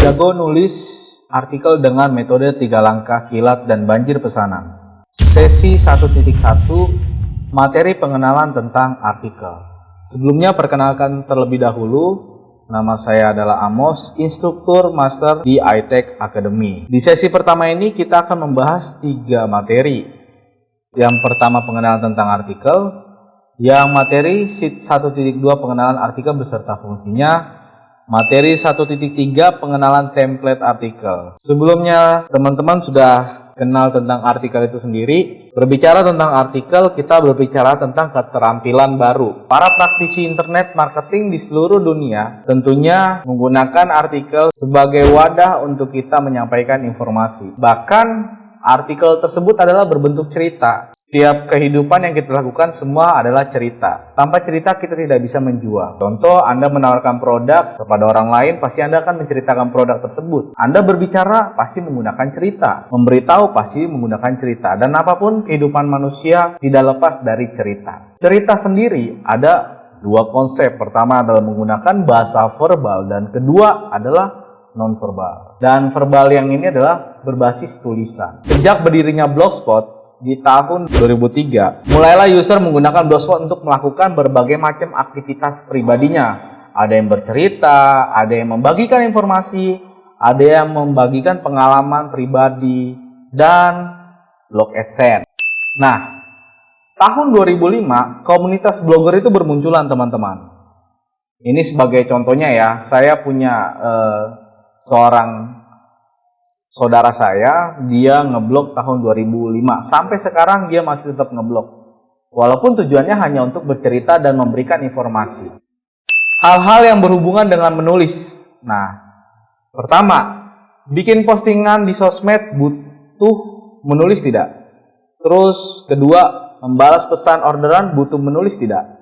Jago nulis artikel dengan metode 3 langkah kilat dan banjir pesanan. Sesi 1.1, materi pengenalan tentang artikel. Sebelumnya perkenalkan terlebih dahulu, nama saya adalah Amos, instruktur master di iTech Academy. Di sesi pertama ini kita akan membahas 3 materi. Yang pertama pengenalan tentang artikel, yang materi 1.2 pengenalan artikel beserta fungsinya, materi 1.3 pengenalan template artikel. Sebelumnya teman-teman sudah kenal tentang artikel itu sendiri. Berbicara tentang artikel, kita berbicara tentang keterampilan baru. Para praktisi internet marketing di seluruh dunia tentunya menggunakan artikel sebagai wadah untuk kita menyampaikan informasi. Bahkan artikel tersebut adalah berbentuk cerita. Setiap kehidupan yang kita lakukan semua adalah cerita. Tanpa cerita kita tidak bisa menjual. Contoh, Anda menawarkan produk kepada orang lain, pasti Anda akan menceritakan produk tersebut. Anda berbicara pasti menggunakan cerita. Memberitahu pasti menggunakan cerita. Dan apapun kehidupan manusia tidak lepas dari cerita. Cerita sendiri ada 2 konsep. Pertama adalah menggunakan bahasa verbal dan kedua adalah non-verbal. Dan verbal yang ini adalah berbasis tulisan. Sejak berdirinya Blogspot di tahun 2003, mulailah user menggunakan Blogspot untuk melakukan berbagai macam aktivitas pribadinya. Ada yang bercerita, ada yang membagikan informasi, ada yang membagikan pengalaman pribadi, dan blog AdSense. Nah, tahun 2005, komunitas blogger itu bermunculan, teman-teman. Ini sebagai contohnya ya, saya punya seorang saudara saya, dia ngeblog tahun 2005. Sampai sekarang dia masih tetap ngeblog. Walaupun tujuannya hanya untuk bercerita dan memberikan informasi. Hal-hal yang berhubungan dengan menulis. Nah, pertama, bikin postingan di sosmed butuh menulis tidak? Terus, kedua, membalas pesan orderan butuh menulis tidak?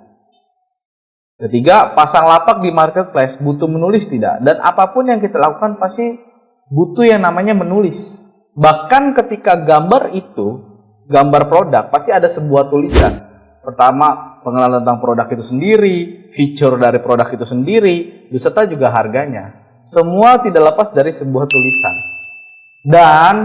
Ketiga, pasang lapak di marketplace butuh menulis tidak? Dan apapun yang kita lakukan pasti butuh yang namanya menulis. Bahkan ketika gambar itu, gambar produk, pasti ada sebuah tulisan. Pertama, pengenalan tentang produk itu sendiri, feature dari produk itu sendiri, beserta juga harganya. Semua tidak lepas dari sebuah tulisan. Dan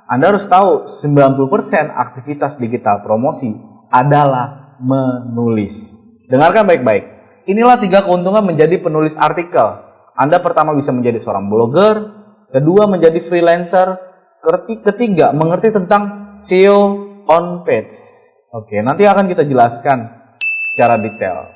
Anda harus tahu, 90% aktivitas digital promosi adalah menulis. Dengarkan baik-baik. Inilah 3 keuntungan menjadi penulis artikel. Anda pertama bisa menjadi seorang blogger, kedua menjadi freelancer, ketiga mengerti tentang SEO on page. Oke, nanti akan kita jelaskan secara detail.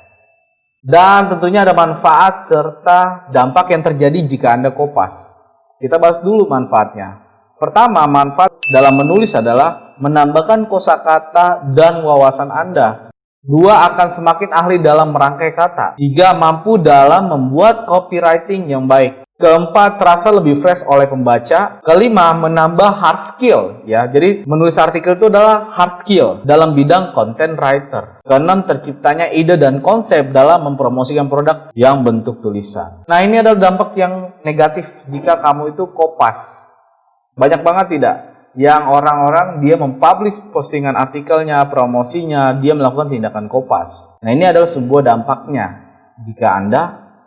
Dan tentunya ada manfaat serta dampak yang terjadi jika Anda kopas. Kita bahas dulu manfaatnya. Pertama, manfaat dalam menulis adalah menambahkan kosakata dan wawasan Anda. 2, akan semakin ahli dalam merangkai kata. 3, mampu dalam membuat copywriting yang baik. 4, terasa lebih fresh oleh pembaca. 5, menambah hard skill. Ya, jadi menulis artikel itu adalah hard skill dalam bidang content writer. 6, terciptanya ide dan konsep dalam mempromosikan produk yang bentuk tulisan. Nah, ini adalah dampak yang negatif jika kamu itu kopas. Banyak banget tidak? Yang orang-orang dia mempublish postingan artikelnya, promosinya, dia melakukan tindakan kopas. Nah, ini adalah sebuah dampaknya jika Anda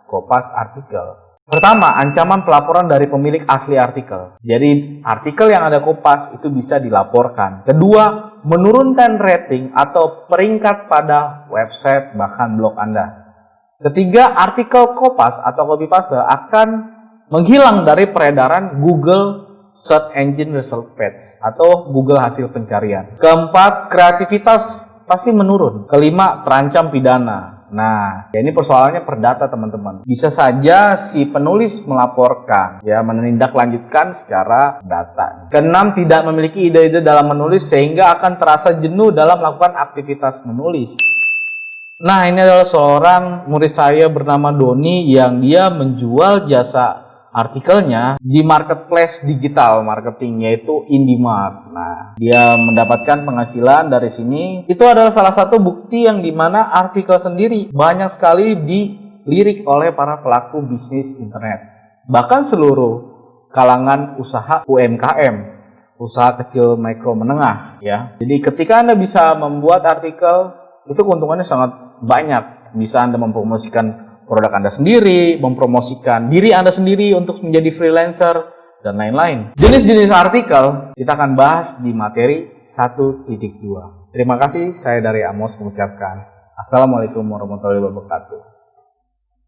kopas artikel. Pertama, ancaman pelaporan dari pemilik asli artikel. Jadi, artikel yang Anda kopas itu bisa dilaporkan. Kedua, menurunkan rating atau peringkat pada website bahkan blog Anda. Ketiga, artikel kopas atau copy paste akan menghilang dari peredaran Google Search Engine Result Page atau Google hasil pencarian. Keempat, kreativitas pasti menurun. Kelima, terancam pidana. Nah, ini persoalannya perdata, teman-teman. Bisa saja si penulis melaporkan, ya, menindaklanjutkan secara data. Keenam, tidak memiliki ide-ide dalam menulis sehingga akan terasa jenuh dalam melakukan aktivitas menulis. Nah, ini adalah seorang murid saya bernama Doni yang dia menjual jasa artikelnya di marketplace digital marketing, yaitu Indimart. Nah, dia mendapatkan penghasilan dari sini. Itu adalah salah satu bukti yang dimana artikel sendiri banyak sekali dilirik oleh para pelaku bisnis internet. Bahkan seluruh kalangan usaha UMKM, usaha kecil, mikro, menengah. Ya. Jadi ketika Anda bisa membuat artikel, itu keuntungannya sangat banyak. Bisa Anda mempromosikan produk Anda sendiri, mempromosikan diri Anda sendiri untuk menjadi freelancer, dan lain-lain. Jenis-jenis artikel kita akan bahas di materi 1.2. Terima kasih, saya dari Amos mengucapkan Assalamualaikum warahmatullahi wabarakatuh.